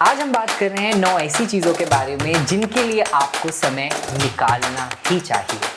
आज हम बात कर रहे हैं 9 ऐसी चीज़ों के बारे में जिनके लिए आपको समय निकालना ही चाहिए।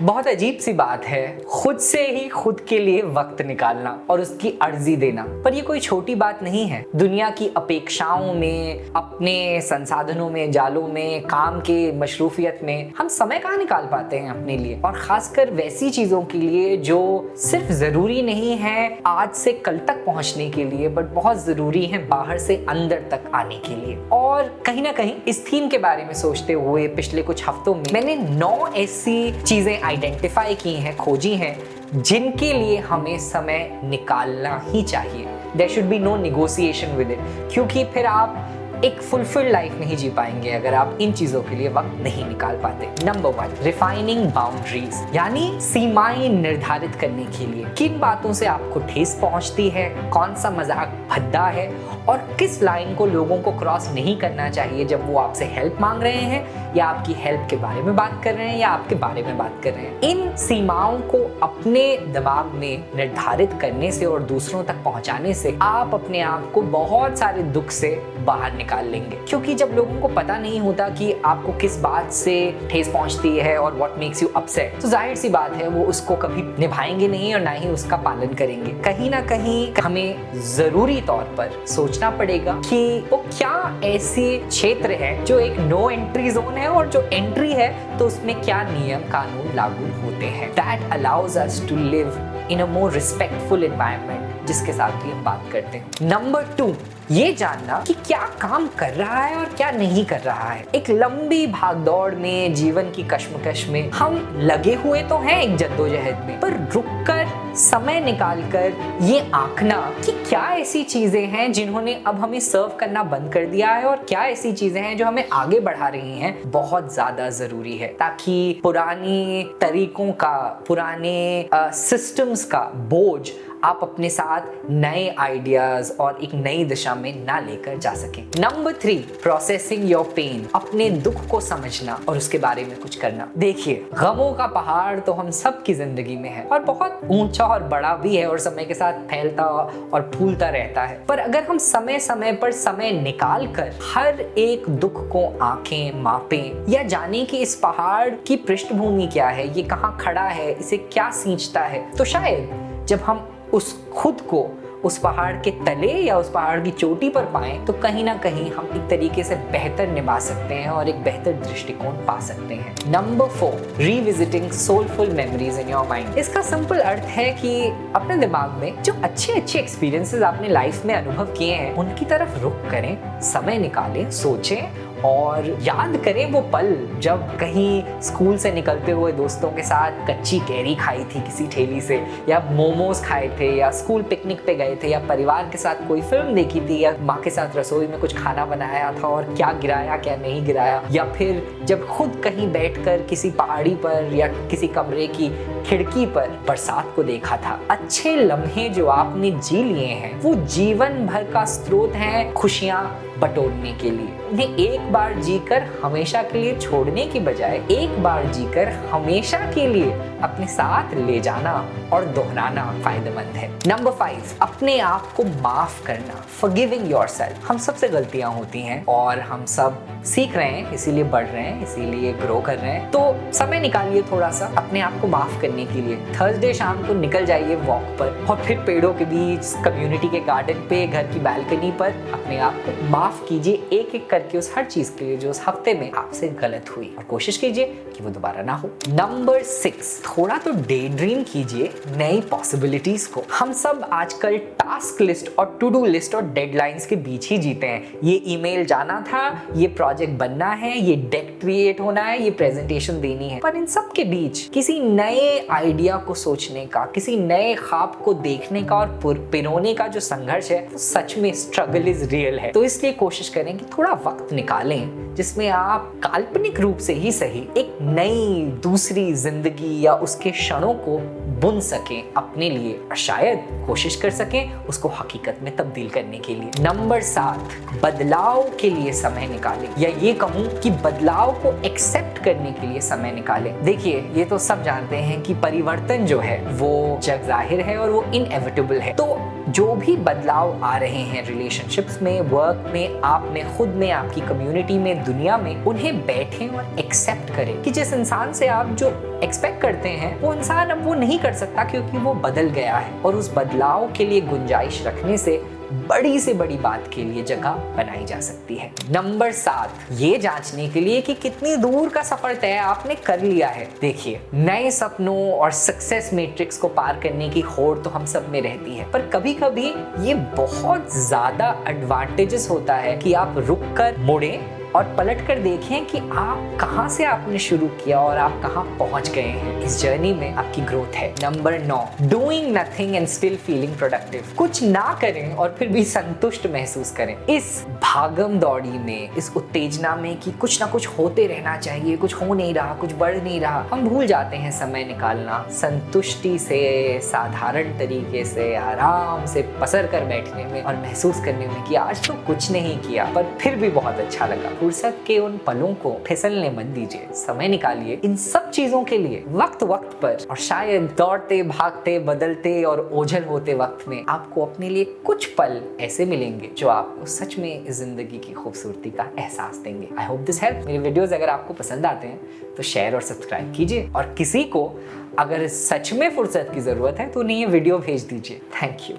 बहुत अजीब सी बात है खुद से ही खुद के लिए वक्त निकालना और उसकी अर्जी देना, पर ये कोई छोटी बात नहीं है। दुनिया की अपेक्षाओं में, अपने संसाधनों में, जालों में, काम के मशरूफियत में हम समय कहाँ निकाल पाते हैं अपने लिए, और खासकर वैसी चीज़ों के लिए जो सिर्फ ज़रूरी नहीं है आज से कल तक पहुँचने के लिए, बट बहुत ज़रूरी है बाहर से अंदर तक आने के लिए। और कहीं ना कहीं इस थीम के बारे में सोचते हुए पिछले कुछ हफ्तों में मैंने 9 ऐसी चीज़ें आइडेंटिफाई की हैं, खोजी हैं, जिनके लिए हमें समय निकालना ही चाहिए। There should be no negotiation with it, क्योंकि फिर आप एक फुलफिल्ड लाइफ नहीं जी पाएंगे अगर आप इन चीजों के लिए वक्त नहीं निकाल पाते। नंबर 1, रिफाइनिंग बाउंड्रीज, यानी सीमाएं निर्धारित करने के लिए किन बातों से आपको ठेस पहुंचती है, कौन सा मजाक भद्दा है और किस लाइन को लोगों को क्रॉस नहीं करना चाहिए जब वो आपसे हेल्प मांग रहे हैं या आपकी हेल्प के बारे में बात कर रहे हैं या आपके बारे में बात कर रहे हैं। इन सीमाओं को अपने दिमाग में निर्धारित करने से और दूसरों तक पहुंचाने से आप अपने आप को बहुत सारे दुख से बाहर निकाल लेंगे, क्योंकि जब लोगों को पता नहीं होता कि आपको किस बात से ठेस पहुंचती है और व्हाट मेक्स यू अपसेट, तो जाहिर सी बात है वो उसको कभी निभाएंगे नहीं और ना ही उसका पालन करेंगे। कहीं ना कहीं हमें जरूरी तौर पर सोचना पड़ेगा कि वो क्या ऐसे क्षेत्र है जो एक नो एंट्री जोन है और जो एंट्री है तो उसमें क्या नियम कानून लागू होते हैं। That allows us to live in a more respectful environment, जिसके साथ भी हम बात करते हैं। नंबर 2, ये जानना कि क्या काम कर रहा है और क्या नहीं कर रहा है। एक लंबी भागदौड़ में, जीवन की कश्मकश में हम लगे हुए तो हैं एक जद्दोजहद में, पर रुककर समय निकालकर ये आंकना कि क्या ऐसी चीजें हैं जिन्होंने अब हमें सर्व करना बंद कर दिया है और क्या ऐसी चीजें हैं जो हमें आगे बढ़ा रही हैं, बहुत ज्यादा जरूरी है, ताकि पुरानी तरीकों का, पुराने सिस्टम्स का बोझ आप अपने साथ नए आइडियाज और एक नई दिशा में ना लेकर जा सकें। नंबर 3, प्रोसेसिंग योर पेन, अपने दुख को समझना और उसके बारे में कुछ करना। देखिए, गमों का पहाड़ तो हम सब की जिंदगी में है और बहुत ऊंचा और बड़ा भी है और समय के साथ फैलता और फूलता रहता है, पर अगर हम समय समय पर समय निकाल कर हर एक दुख को आंखें मापें या जाने कि इस पहाड़ की पृष्ठभूमि क्या है, ये कहाँ खड़ा है, इसे क्या सींचता है, तो शायद जब हम उस खुद को उस पहाड़ के तले या उस पहाड़ की चोटी पर पाएं तो कहीं ना कहीं हम एक तरीके से बेहतर निभा सकते हैं और एक बेहतर दृष्टिकोण पा सकते हैं। Number 4, revisiting soulful memories in your mind. इसका सिंपल अर्थ है कि अपने दिमाग में जो अच्छे अच्छे एक्सपीरियंसेस आपने लाइफ में अनुभव किए हैं उनकी तरफ रुख करें, समय निकालें, सोचें और याद करें वो पल जब कहीं स्कूल से निकलते हुए दोस्तों के साथ कच्ची कैरी खाई थी किसी ठेली से, या मोमोज खाए थे, या स्कूल पिकनिक पे गए थे, या परिवार के साथ कोई फिल्म देखी थी, या माँ के साथ रसोई में कुछ खाना बनाया था और क्या गिराया क्या नहीं गिराया, या फिर जब खुद कहीं बैठकर किसी पहाड़ी पर या किसी कमरे की खिड़की पर बरसात को देखा था। अच्छे लम्हे जो आपने जी लिए हैं वो जीवन भर का स्रोत हैं खुशियां बटोरने के लिए। उन्हें एक बार जीकर हमेशा के लिए छोड़ने की बजाय एक बार जीकर हमेशा के लिए अपने साथ ले जाना और दोहराना फायदेमंद है। नंबर 5, अपने आप को माफ करना, forgiving yourself। हम सबसे गलतियां होती हैं और हम सब सीख रहे हैं, इसीलिए बढ़ रहे हैं, इसीलिए ग्रो कर रहे हैं। तो समय निकालिए थोड़ा सा अपने आप को माफ करने के लिए। थर्सडे शाम को निकल जाइए वॉक पर और फिर पेड़ों के बीच, कम्युनिटी के गार्डन पे, घर की बालकनी पर अपने आप को माफ कीजिए एक एक करके उस हर चीज के लिए जो उस हफ्ते में आपसे गलत हुई, और कोशिश कीजिए कि वो दोबारा ना हो। नंबर 6, थोड़ा तो डे ड्रीम कीजिए नई पॉसिबिलिटीज को। हम सब आजकल टास्क लिस्ट और टू डू लिस्ट और डेडलाइंस के बीच ही जीते हैं। ये ईमेल जाना था, ये प्रोजेक्ट बनना है, ये डेक क्रिएट होना है, ये प्रेजेंटेशन देनी है, पर इन सब के बीच किसी नए आइडिया को सोचने का, किसी नए ख्वाब को देखने का और पिरोने का जो संघर्ष है वो सच में स्ट्रगल इज रियल है। तो इसलिए कोशिश करें कि थोड़ा वक्त निकालें जिसमें आप काल्पनिक रूप से ही सही एक नई दूसरी जिंदगी या उसके क्षणों को बुन सकें अपने लिए, और शायद कोशिश कर सकें उसको हकीकत में तब्दील करने के लिए। नंबर 7, बदलाव के लिए समय निकालें, या ये कहूं कि बदलाव को एक्सेप्ट करने के लिए समय निकालें। देखिए, ये तो सब जानते हैं कि परिवर्तन जो है वो जग जाहिर है और वो इनएविटेबल है, तो जो भी बदलाव आ रहे हैं रिलेशनशिप्स में, वर्क में, आप में, खुद में, आपकी कम्युनिटी में, दुनिया में, उन्हें बैठें और एक्सेप्ट करें कि जिस इंसान से आप जो एक्सपेक्ट करते हैं वो इंसान अब वो नहीं कर सकता क्योंकि वो बदल गया है। और उस बदलाव के लिए गुंजाइश रखने से बड़ी से बड़ी बात के लिए जगह बनाई जा सकती है। नंबर 7, ये जांचने के लिए कि कितनी दूर का सफर तय आपने कर लिया है। देखिए, नए सपनों और सक्सेस मैट्रिक्स को पार करने की होड़ तो हम सब में रहती है, पर कभी कभी ये बहुत ज्यादा एडवांटेजेस होता है कि आप रुक कर मुड़ें और पलट कर देखें कि आप कहां से आपने शुरू किया और आप कहां पहुंच गए हैं। इस जर्नी में आपकी ग्रोथ है। Number 9, doing nothing and still feeling productive. कुछ ना करें और फिर भी संतुष्ट महसूस करें। इस भागम दौड़ी में, इस उत्तेजना में कि कुछ ना कुछ होते रहना चाहिए, कुछ हो नहीं रहा, कुछ बढ़ नहीं रहा, हम भूल जाते हैं समय निकालना, संतुष्टि से, साधारण तरीके से, आराम से पसर कर बैठने में और महसूस करने में कि आज तो कुछ नहीं किया पर फिर भी बहुत अच्छा लगा। फुर्सत के उन पलों को फिसलने मत दीजिए, समय निकालिए इन सब चीजों के लिए वक्त पर। और शायद दौड़ते, भागते, बदलते और ओझल होते वक्त में आपको अपने लिए कुछ पल ऐसे मिलेंगे जो आपको सच में इस जिंदगी की खूबसूरती का एहसास देंगे। I hope this help. मेरे वीडियोस अगर आपको पसंद आते हैं तो शेयर और सब्सक्राइब कीजिए, और किसी को अगर सच में फुर्सत की जरूरत है तो उन्हें ये वीडियो भेज दीजिए। Thank you.